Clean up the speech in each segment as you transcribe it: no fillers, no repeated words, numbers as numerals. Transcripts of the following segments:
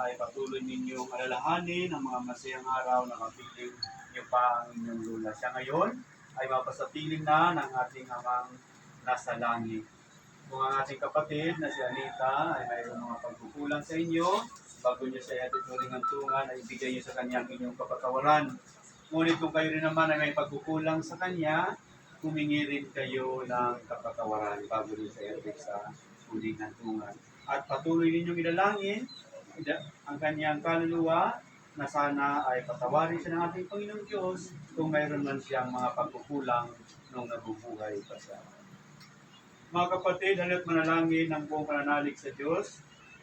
ay patuloy ninyong alalahanin ang mga masayang araw na kapiling niyo pa ang inyong lula. Siya ngayon ay mapasapiling na ng ating amang nasa langit. Kung ang ating kapatid na si Anita ay mayroong mga pagkukulang sa inyo, bago niyo siya hatid muling hantungan, ay ibigay niyo sa kanya ang inyong kapatawaran. Ngunit kung kayo rin naman ay may pagkukulang sa kanya, humingi rin kayo ng kapatawaran bago niyo siya hatid sa muling hantungan. At patuloy ninyong idalangin ang kanyang kaluluwa na sana ay patawarin siya ng ating Panginoong Diyos kung mayroon man siyang mga pagkukulang nung nabubuhay pa siya. Mga kapatid, hala't manalangin ng buong pananalig sa Diyos,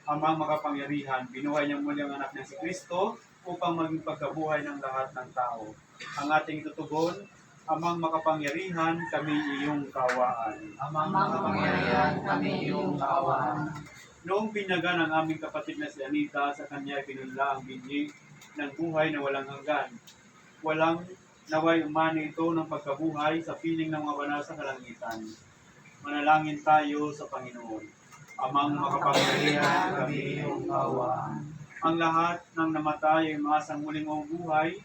Amang makapangyarihan, binuhay niya muli ang anak niya si Kristo upang maging pagkabuhay ng lahat ng tao. Ang ating itutugon, Amang makapangyarihan, kami iyong kaawaan. Amang makapangyarihan, kami iyong kaawaan. Noong binyagan ng aming kapatid na si Anita, sa kanya pinunla ang binhi ng buhay na walang hanggan. Walang naway umani ito ng pagkabuhay sa piling ng mga banal sa kalangitan. Manalangin tayo sa Panginoon. Amang makapangyarihan, kami iyong kaawaan. Ang lahat ng namatay ay masang muling buhay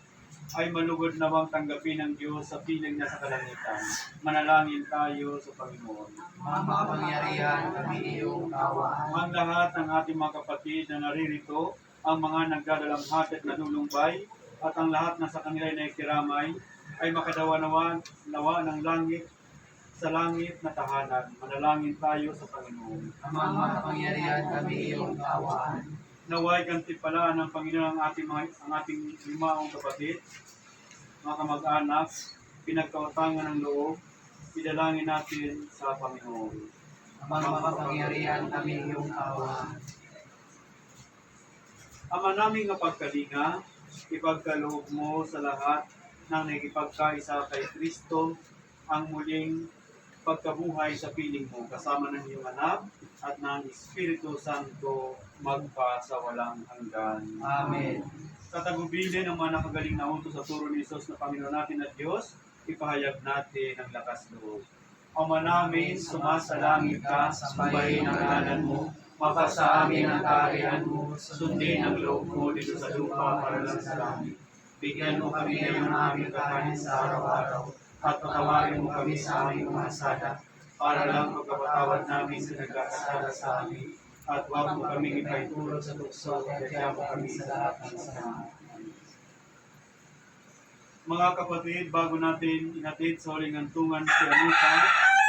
ay malugod nawang tanggapin ng Diyos sa piling niya sa kalangitan. Manalangin tayo sa Panginoon. Amang makapangyarihan, kami iyong kaawaan. Ang lahat ng ating mga kapatid na naririto, ang mga nagdadalamhati at nanulumbay, at ang lahat na sa kanila ay naikiramay, ay makadawa-nawa ng langit sa langit na tahanan. Manalangin tayo sa Panginoon. Amang makapangyarihan, kami iyong kaawaan. Naway gantimpalaan ng Panginoon ang ating limaong kapatid, mga kamag-anak, pinagkautangan ng loob, idalangin natin sa Panginoon. Amang makapangyarihan, kami iyong kaawaan. Ama naming napagkalinga, ipagkaloob mo sa lahat ng nagipagkaisa kay Kristo ang muling pagkabuhay sa piling mo, kasama ng iyong anak at ng Espiritu Santo magpa sa walang hanggan. Amen. Sa tagubilin ng mga nakagaling na utos sa turo ni Jesus na Panginoon natin at Diyos, ipahayag natin ang lakas loob. Ama namin, sumasalangit ka, sambahin ang ngalan mo, mapasa amin ang kaharian mo, sundin ang loob mo dito sa lupa para lang sa langit. Bigyan mo kami ngayon ng aming kakanin sa araw-araw, at patawarin mo kami sa aming mga sala, para lang pagkapatawad namin sa nagkakasala sa amin, at huwag mo kami ipaitulog sa tukso, at kaya mo kami sa lahat ng sama. Mga kapatid, bago natin inatid sa huling hantungan si Anita,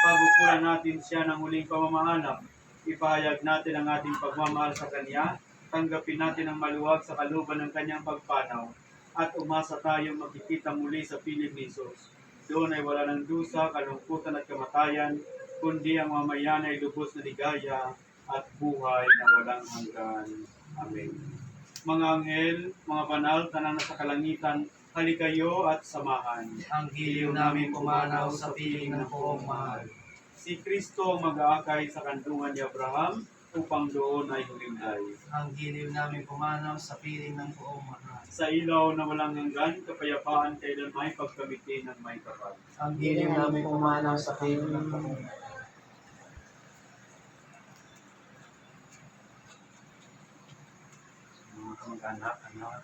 pagukulan natin siya ng huling pamamahanap. Ipahayag natin ang ating pagmamahal sa Kanya, tanggapin natin ang maluwag sa kalooban ng Kanyang pagpanaw, at umasa tayong makikita muli sa piling ni Jesus. Doon ay wala ng dusa, kalungkutan at kamatayan, kundi ang mamayan ay lubos na ligaya at buhay na walang hanggan. Amen. Mga anghel, mga banal, tanan na sa kalangitan, halikayo at samahan. Ang giliw namin pumanaw sa piling ng poong mahal. Si Kristo ang mag-aakay sa kandungan ni Abraham upang doon ay humingay. Ang giliw namin pumanaw sa piling ng poong mahal. Sa ilaw na walang hanggan, kapayapaan kailan may pagkamiti ng may kapal. Ang giliw namin pumanaw sa piling ng poong mahal. Mga kamag-anak, anak,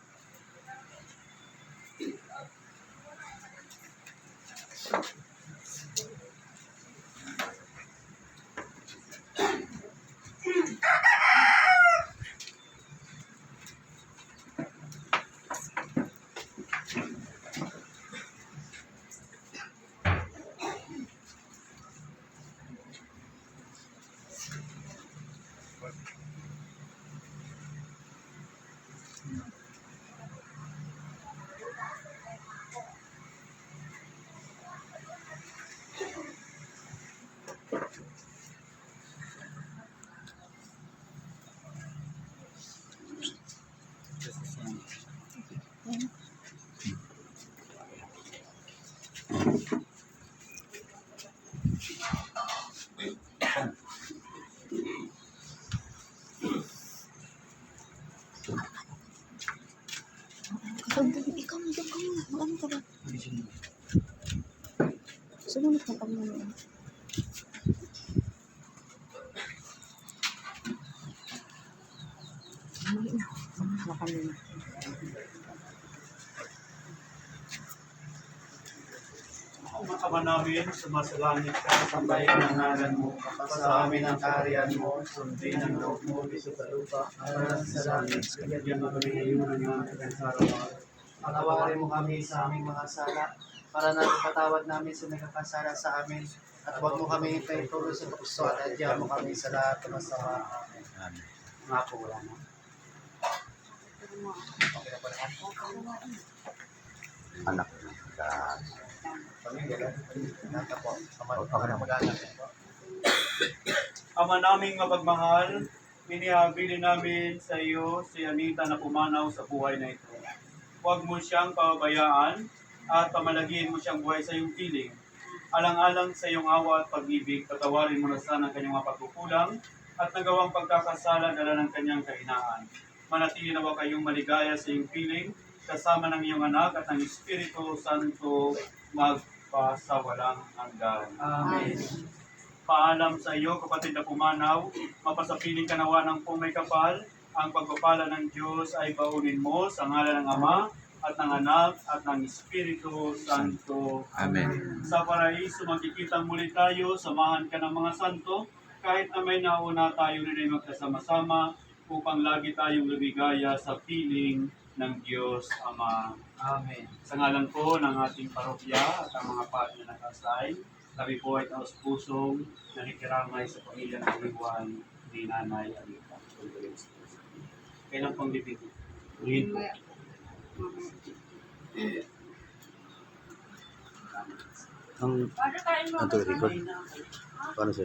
Ikaw na dyan kayo. Ano ka ba? Sumunod na kami naman. Mali na. Sama kami na. Ama namin, sumasalangit ka, sambahin ang ngalan mo, kapasa amin ang kaharian mo, sundin ang loob mo, dito sa lupa, para sa langit, bigyan mo kami ngayon ng aming kansarawan. Patawarin mo kami sa aming mga sala, para natin patawad namin sa nagkakasala sa amin. At huwag mo kami ipahintulot sa tukso at adya mo kami sa lahat ng masama. Amen. Nga po, wala na. Okay na po na. Anak. Nata po. Okay na. Mag-anak po. Ama naming mapagmahal, inihabili namin sa iyo si Anita na pumanaw sa buhay na ito. Huwag mo siyang pababayaan at pamalagin mo siyang buhay sa iyong piling. Alang-alang sa iyong awa at pag-ibig, patawarin mo na sana ang kanyang mga pagkukulang at nagawang pagkakasala dala ng kanyang kahinaan. Manatili nawa kayong maligaya sa iyong piling, kasama ng iyong anak at ng Espiritu Santo magpasawalang hanggan. Amen. Paalam sa iyo, kapatid na pumanaw, mapasapiling ka nawa ng may kapal, ang pagpapala ng Diyos ay baunin mo sa ngalan ng Ama, at ng Anak, at ng Espiritu Santo. Amen. Sa paraiso, magkikita muli tayo, samahan ka ng mga santo, kahit na may nauna tayo rin ay magkasama-sama, upang lagi tayong lumigaya sa piling ng Diyos Ama. Amen. Sa ngalan po ng ating parokya at ang mga paano na nakasay, kami po ay taos-pusong nakikiramay sa pamilya ng Iwan ni Nanay Anita. Kailan pong bibig? Ulit po. Ang ito record. Paano sir?